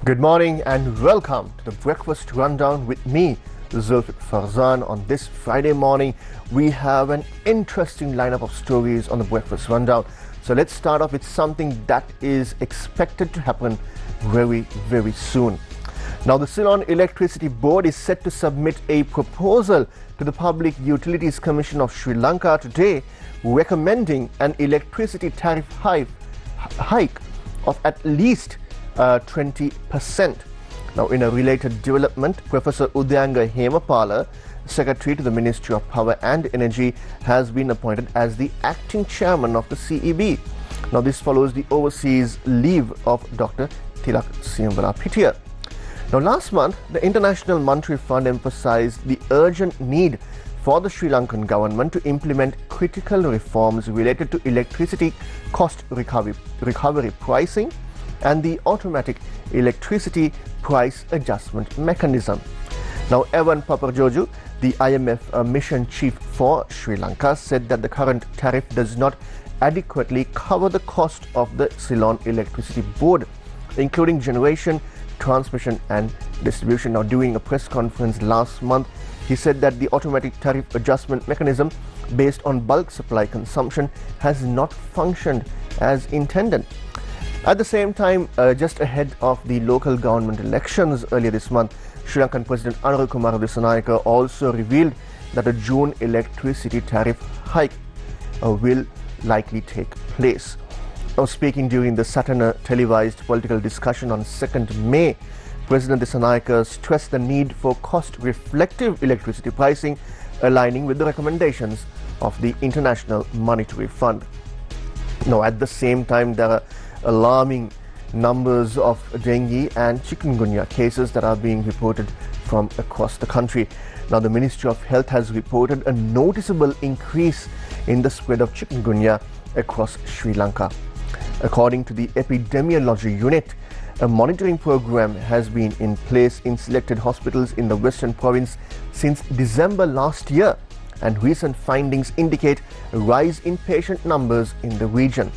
Good morning and welcome to the Breakfast Rundown with me, Zulfick Farzan. On this Friday morning, we have an interesting lineup of stories on the Breakfast Rundown. So let's start off with something that is expected to happen very soon. Now, the Ceylon Electricity Board is set to submit a proposal to the Public Utilities Commission of Sri Lanka today, recommending an electricity tariff hike of at least 20%. Now, in a related development, Professor Udayanga Hemapala, Secretary to the Ministry of Power and Energy, has been appointed as the acting chairman of the CEB. Now, this follows the overseas leave of Dr. Tilak Siambalapitiya. Now, last month, the International Monetary Fund emphasized the urgent need for the Sri Lankan government to implement critical reforms related to electricity cost recovery pricing and the automatic electricity price adjustment mechanism. Now, Evan Papajoju, the IMF mission chief for Sri Lanka, said that the current tariff does not adequately cover the cost of the Ceylon Electricity Board, including generation, transmission and distribution. Now, during a press conference last month, he said that the automatic tariff adjustment mechanism based on bulk supply consumption has not functioned as intended. At the same time, just ahead of the local government elections earlier this month, Sri Lankan President Anura Kumara Dissanayake also revealed that a June electricity tariff hike will likely take place. Now, speaking during the Satana televised political discussion on 2nd May, President Dissanayake stressed the need for cost-reflective electricity pricing, aligning with the recommendations of the International Monetary Fund. Now, at the same time, there are alarming numbers of dengue and chikungunya cases that are being reported from across the country. Now, the Ministry of Health has reported a noticeable increase in the spread of chikungunya across Sri Lanka. According to the Epidemiology Unit, a monitoring program has been in place in selected hospitals in the Western Province since December last year, and recent findings indicate a rise in patient numbers in the region.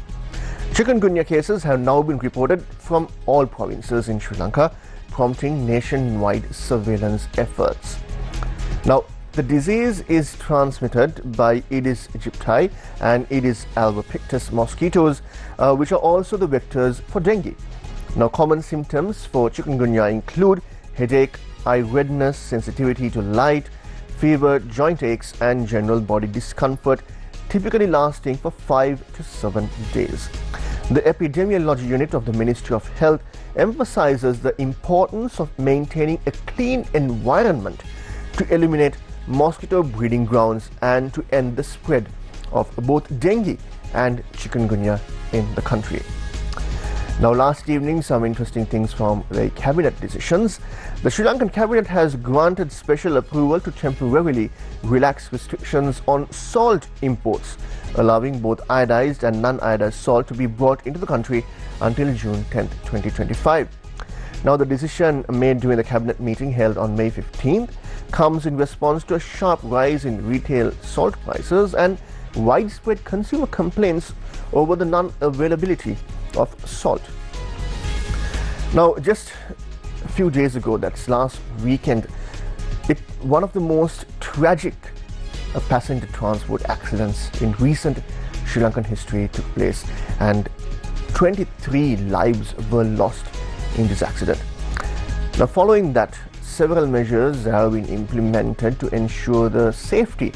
Chikungunya cases have now been reported from all provinces in Sri Lanka, prompting nationwide surveillance efforts. Now, the disease is transmitted by Aedes aegypti and Aedes albopictus mosquitoes, which are also the vectors for dengue. Now, common symptoms for chikungunya include headache, eye redness, sensitivity to light, fever, joint aches, and general body discomfort, typically lasting for 5 to 7 days. The Epidemiology Unit of the Ministry of Health emphasizes the importance of maintaining a clean environment to eliminate mosquito breeding grounds and to end the spread of both dengue and chikungunya in the country. Now, last evening, some interesting things from the cabinet decisions. The Sri Lankan cabinet has granted special approval to temporarily relax restrictions on salt imports, allowing both iodized and non-iodized salt to be brought into the country until June 10, 2025. Now, the decision made during the cabinet meeting held on May 15th comes in response to a sharp rise in retail salt prices and widespread consumer complaints over the non-availability of salt. Now, just a few days ago, that's last weekend, one of the most tragic passenger transport accidents in recent Sri Lankan history took place, and 23 lives were lost in this accident. Now, following that, several measures have been implemented to ensure the safety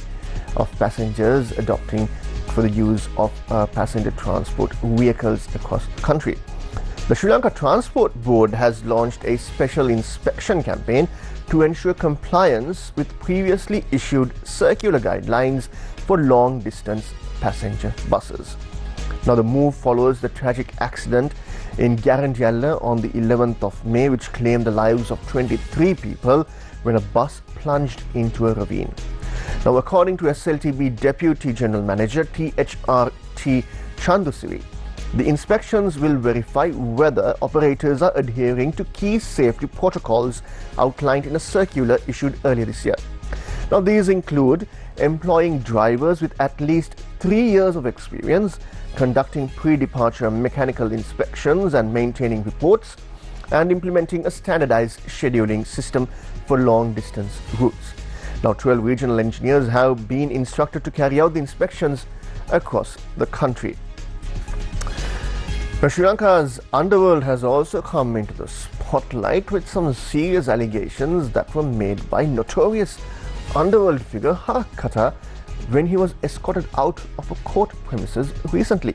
of passengers adopting for the use of passenger transport vehicles across the country. The Sri Lanka Transport Board has launched a special inspection campaign to ensure compliance with previously issued circular guidelines for long-distance passenger buses. Now, the move follows the tragic accident in Garandjalla on the 11th of May, which claimed the lives of 23 people when a bus plunged into a ravine. Now, according to SLTB Deputy General Manager THRT Chandusiri, the inspections will verify whether operators are adhering to key safety protocols outlined in a circular issued earlier this year. Now, these include employing drivers with at least 3 years of experience, conducting pre-departure mechanical inspections and maintaining reports, and implementing a standardized scheduling system for long-distance routes. Now, 12 regional engineers have been instructed to carry out the inspections across the country. Now, Sri Lanka's underworld has also come into the spotlight with some serious allegations that were made by notorious underworld figure Sirasa when he was escorted out of a court premises recently.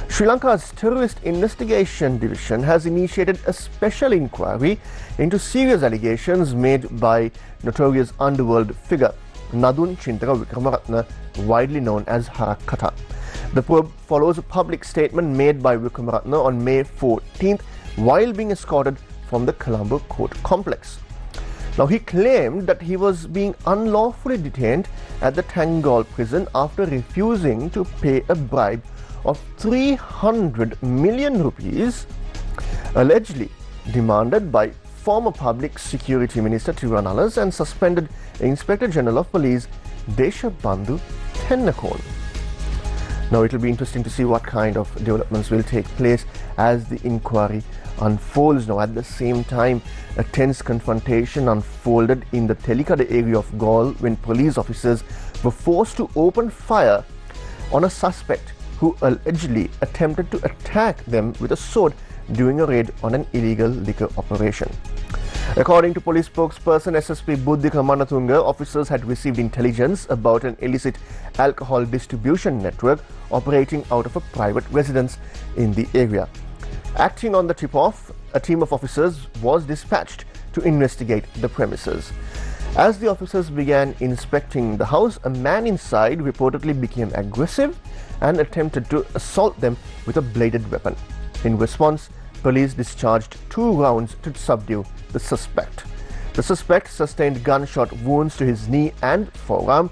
Sri Lanka's Terrorist Investigation Division has initiated a special inquiry into serious allegations made by notorious underworld figure Nadun Chintaka Wickramaratne, widely known as Sirasa. The probe follows a public statement made by Wickramaratne on May 14th while being escorted from the Colombo court complex. Now, he claimed that he was being unlawfully detained at the Tangol prison after refusing to pay a bribe of 300 million rupees, allegedly demanded by former Public Security Minister Tirunellis and suspended Inspector General of Police Deshabandhu Tennakon. Now, it will be interesting to see what kind of developments will take place as the inquiry unfolds. Now, at the same time, a tense confrontation unfolded in the Telikada area of Gaul when police officers were forced to open fire on a suspect who allegedly attempted to attack them with a sword during a raid on an illegal liquor operation. According to police spokesperson SSP Buddhika Manatunga, officers had received intelligence about an illicit alcohol distribution network operating out of a private residence in the area. Acting on the tip-off, a team of officers was dispatched to investigate the premises. As the officers began inspecting the house, a man inside reportedly became aggressive and attempted to assault them with a bladed weapon. In response, police discharged 2 rounds to subdue the suspect. The suspect sustained gunshot wounds to his knee and forearm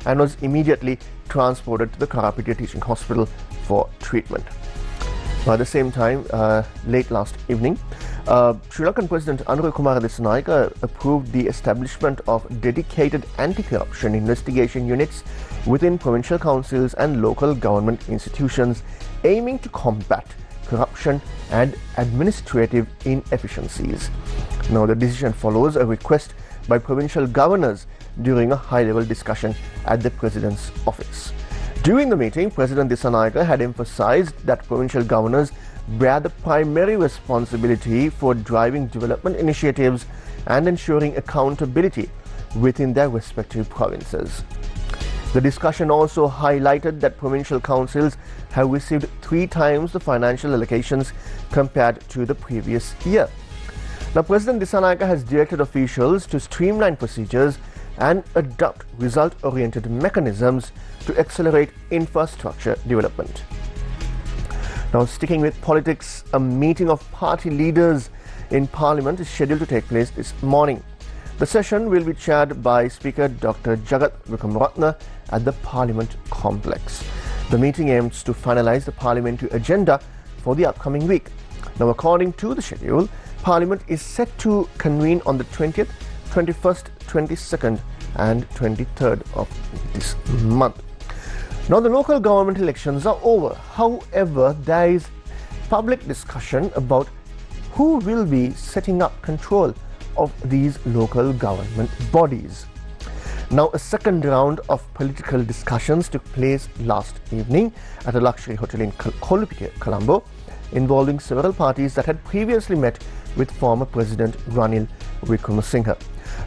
and was immediately transported to the Karapitiya Teaching Hospital for treatment. At the same time, late last evening, Sri Lankan President Anura Kumara Dissanayake approved the establishment of dedicated anti-corruption investigation units within provincial councils and local government institutions aiming to combat corruption and administrative inefficiencies. Now, the decision follows a request by provincial governors during a high-level discussion at the President's office. During the meeting, President Dissanayake had emphasized that provincial governors bear the primary responsibility for driving development initiatives and ensuring accountability within their respective provinces. The discussion also highlighted that provincial councils have received 3 times the financial allocations compared to the previous year. Now, President Dissanayake has directed officials to streamline procedures and adopt result-oriented mechanisms to accelerate infrastructure development. Now, sticking with politics, a meeting of party leaders in Parliament is scheduled to take place this morning. The session will be chaired by Speaker Dr. Jagat Wickramaratne at the Parliament complex. The meeting aims to finalize the parliamentary agenda for the upcoming week. Now, according to the schedule, Parliament is set to convene on the 20th, 21st, 22nd and 23rd of this month. Now, the local government elections are over. However, there is public discussion about who will be setting up control of these local government bodies. Now, a second round of political discussions took place last evening at a luxury hotel in Colombo, involving several parties that had previously met with former President Ranil Wickremesinghe.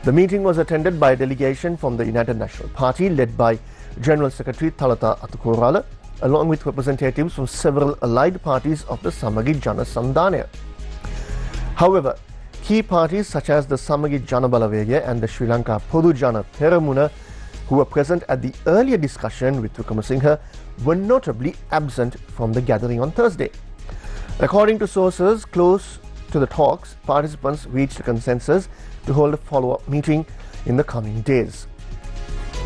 The meeting was attended by a delegation from the United National Party led by General Secretary Thalata Atukorala, along with representatives from several allied parties of the Samagi Jana Sandhanaya. However, key parties such as the Samagi Jana Balawegaya and the Sri Lanka Podu Jana Peramuna, who were present at the earlier discussion with Wickremesinghe, were notably absent from the gathering on Thursday. According to sources close to the talks, participants reached a consensus to hold a follow-up meeting in the coming days.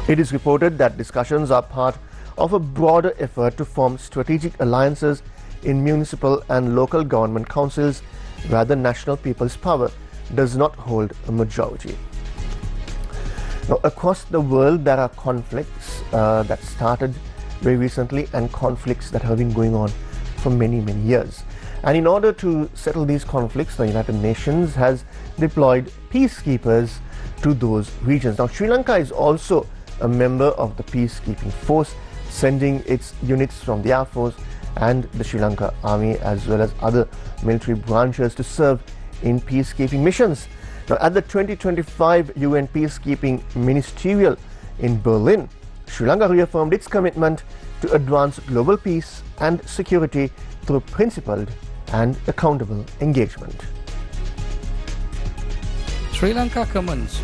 It is reported that discussions are part of a broader effort to form strategic alliances in municipal and local government councils where the National People's Power does not hold a majority. Now, across the world, there are conflicts that started very recently and conflicts that have been going on for many years. And in order to settle these conflicts, the United Nations has deployed peacekeepers to those regions. Now, Sri Lanka is also a member of the peacekeeping force, sending its units from the Air Force and the Sri Lanka Army as well as other military branches to serve in peacekeeping missions. Now, at the 2025 UN Peacekeeping Ministerial in Berlin, Sri Lanka reaffirmed its commitment to advance global peace and security through principled and accountable engagement. Sri Lanka commends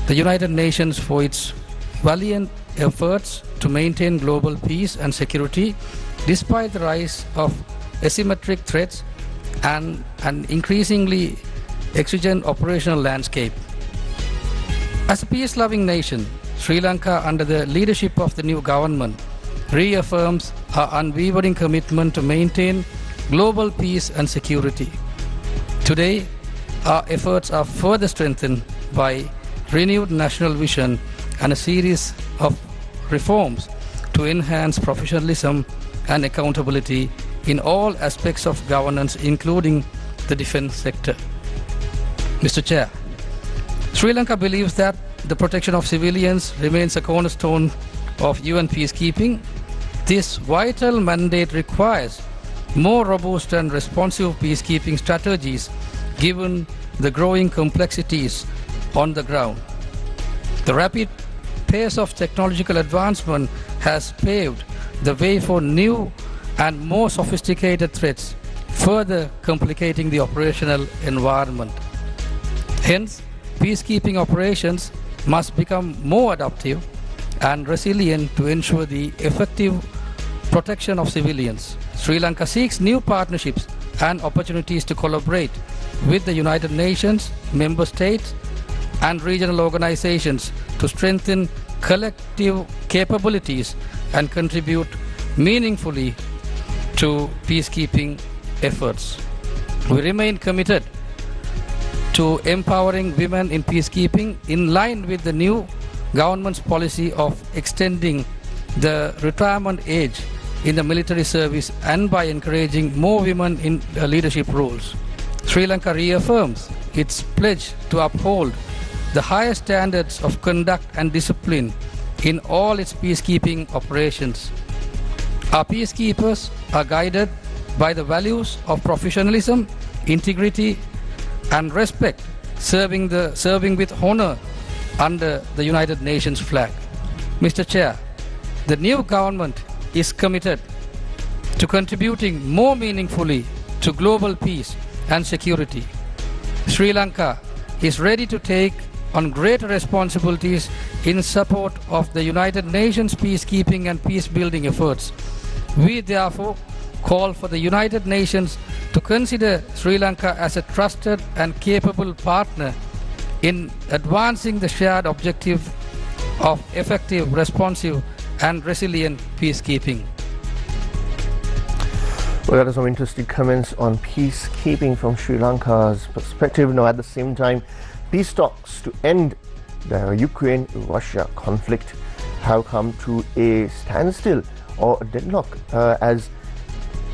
the United Nations for its valiant efforts to maintain global peace and security despite the rise of asymmetric threats and an increasingly exigent operational landscape. As a peace-loving nation, Sri Lanka, under the leadership of the new government, reaffirms our unwavering commitment to maintain global peace and security. Today, our efforts are further strengthened by renewed national vision and a series of reforms to enhance professionalism and accountability in all aspects of governance, including the defense sector. Mr. Chair, Sri Lanka believes that the protection of civilians remains a cornerstone of UN peacekeeping. This vital mandate requires more robust and responsive peacekeeping strategies given the growing complexities on the ground. The rapid pace of technological advancement has paved the way for new and more sophisticated threats, further complicating the operational environment. Hence, peacekeeping operations must become more adaptive and resilient to ensure the effective protection of civilians. Sri Lanka seeks new partnerships and opportunities to collaborate with the United Nations, member states, and regional organizations to strengthen collective capabilities and contribute meaningfully to peacekeeping efforts. We remain committed to empowering women in peacekeeping in line with the new government's policy of extending the retirement age in the military service and by encouraging more women in leadership roles. Sri Lanka reaffirms its pledge to uphold the highest standards of conduct and discipline in all its peacekeeping operations. Our peacekeepers are guided by the values of professionalism, integrity, and respect, serving with honor under the United Nations flag. Mr. Chair, the new government is committed to contributing more meaningfully to global peace and security. Sri Lanka is ready to take on greater responsibilities in support of the United Nations peacekeeping and peace-building efforts. We therefore call for the United Nations to consider Sri Lanka as a trusted and capable partner in advancing the shared objective of effective, responsive, and resilient peacekeeping. Well, that are some interesting comments on peacekeeping from Sri Lanka's perspective. Now, at the same time, peace talks to end the Ukraine-Russia conflict have come to a standstill or a deadlock as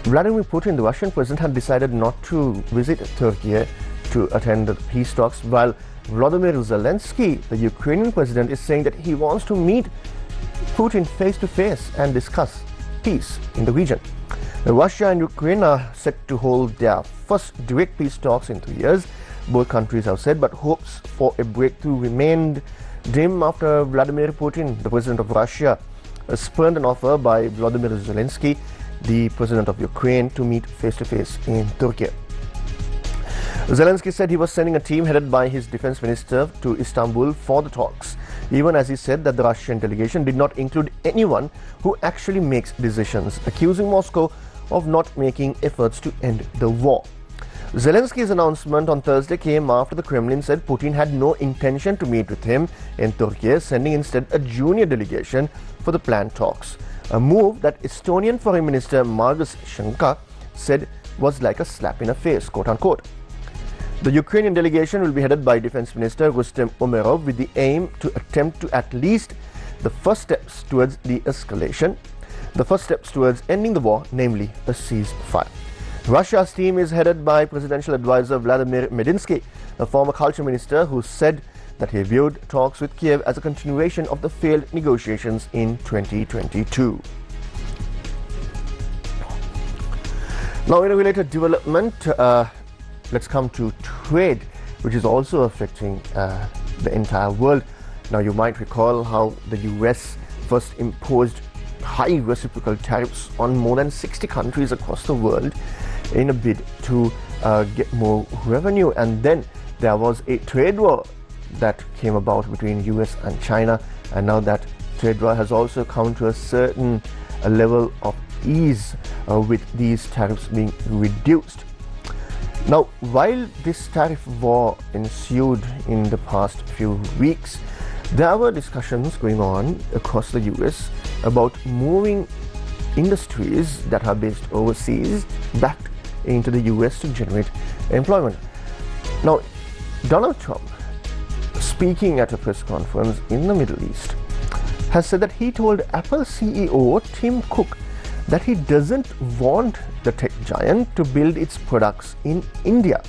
Vladimir Putin, the Russian president, had decided not to visit Turkey to attend the peace talks, while Volodymyr Zelensky, the Ukrainian president, is saying that he wants to meet Putin face to face and discuss peace in the region. Russia and Ukraine are set to hold their first direct peace talks in 3 years, both countries have said, but hopes for a breakthrough remained dim after Vladimir Putin, the president of Russia, spurned an offer by Volodymyr Zelensky, the president of Ukraine, to meet face-to-face in Turkey. Zelensky said he was sending a team headed by his defense minister to Istanbul for the talks, even as he said that the Russian delegation did not include anyone who actually makes decisions, accusing Moscow of not making efforts to end the war. Zelensky's announcement on Thursday came after the Kremlin said Putin had no intention to meet with him in Turkey, sending instead a junior delegation for the planned talks, a move that Estonian Foreign Minister Margus Šenka said was like a slap in the face, quote-unquote. The Ukrainian delegation will be headed by Defense Minister Rustem Umerov with the aim to attempt to at least the first steps towards de-escalation, the first steps towards ending the war, namely a ceasefire. Russia's team is headed by presidential advisor Vladimir Medinsky, a former culture minister who said that he viewed talks with Kiev as a continuation of the failed negotiations in 2022. Now, in a related development, let's come to trade, which is also affecting the entire world. Now, you might recall how the US first imposed high reciprocal tariffs on more than 60 countries across the world in a bid to get more revenue, and then there was a trade war that came about between US and China, and now that trade war has also come to a certain level of ease with these tariffs being reduced. Now, while this tariff war ensued in the past few weeks, there were discussions going on across the US about moving industries that are based overseas back into the US to generate employment. Now, Donald Trump, speaking at a press conference in the Middle East, has said that he told Apple CEO Tim Cook that he doesn't want the tech giant to build its products in India,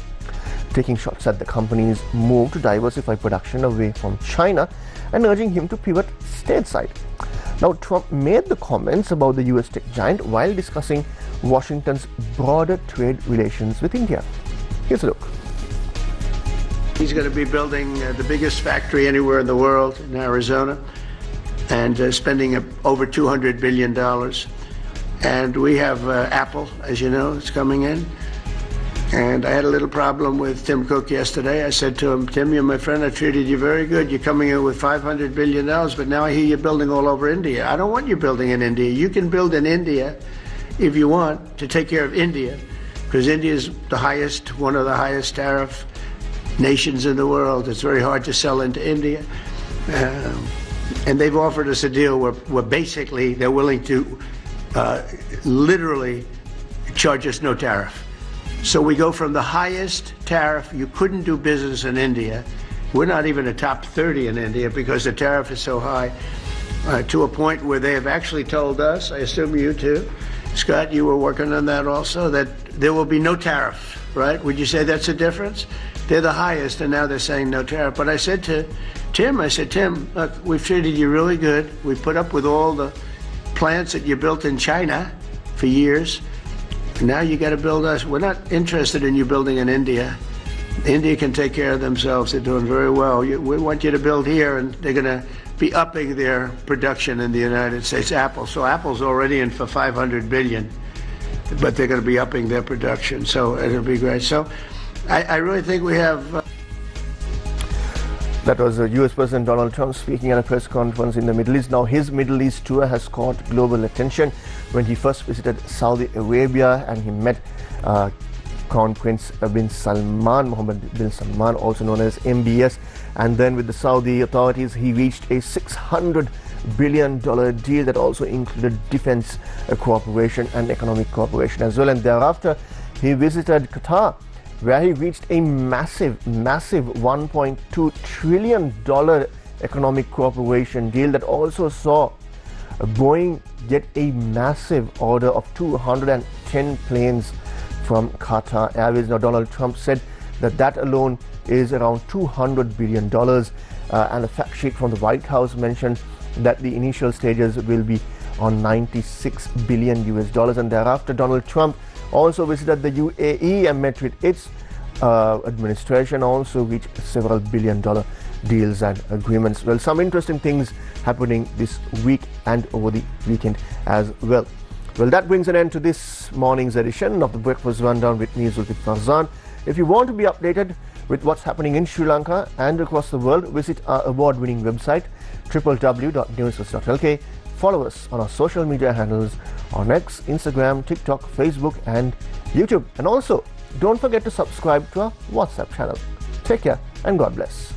taking shots at the company's move to diversify production away from China and urging him to pivot stateside. Now, Trump made the comments about the US tech giant while discussing Washington's broader trade relations with India. Here's a look. He's going to be building the biggest factory anywhere in the world in Arizona, and spending over $200 billion. And we have Apple, as you know, is coming in. And I had a little problem with Tim Cook yesterday. I said to him, Tim, you're my friend. I treated you very good. You're coming in with $500 billion, but now I hear you're building all over India. I don't want you building in India. You can build in India if you want to take care of India, because India is one of the highest tariff nations in the world. It's very hard to sell into India. And they've offered us a deal where basically they're willing to literally charge us no tariff. So we go from the highest tariff, you couldn't do business in India, we're not even a top 30 in India because the tariff is so high, to a point where they have actually told us, I assume you too, Scott, you were working on that also, that there will be no tariff, right? Would you say that's a difference? They're the highest, and now they're saying no tariff. But I said to Tim, Tim, look, we've treated you really good. We've put up with all the plants that you built in China for years. Now you got to build us. We're not interested in you building in India. India can take care of themselves. They're doing very well. We want you to build here, and they're going to be upping their production in the United States. Apple. So Apple's already in for $500 billion, but they're going to be upping their production. So it'll be great. So I really think we have... That was US President Donald Trump speaking at a press conference in the Middle East. Now, his Middle East tour has caught global attention when he first visited Saudi Arabia and he met Crown Prince bin Salman, Mohammed bin Salman, also known as MBS. And then with the Saudi authorities, he reached a $600 billion deal that also included defense cooperation and economic cooperation as well. And thereafter, he visited Qatar, where he reached a massive $1.2 trillion economic cooperation deal that also saw Boeing get a massive order of 210 planes from Qatar Airways. Now, Donald Trump said that alone is around $200 billion, and a fact sheet from the White House mentioned that the initial stages will be on $96 billion US. And thereafter, Donald Trump also visited the UAE and met with its administration, also reached several billion-dollar deals and agreements. Well, some interesting things happening this week and over the weekend as well. Well, that brings an end to this morning's edition of the Breakfast Rundown with me, Zulfick Farzan. If you want to be updated with what's happening in Sri Lanka and across the world, visit our award-winning website, www.newsfirst.lk. Follow us on our social media handles on X, Instagram, TikTok, Facebook, and YouTube. And also, don't forget to subscribe to our WhatsApp channel. Take care and God bless.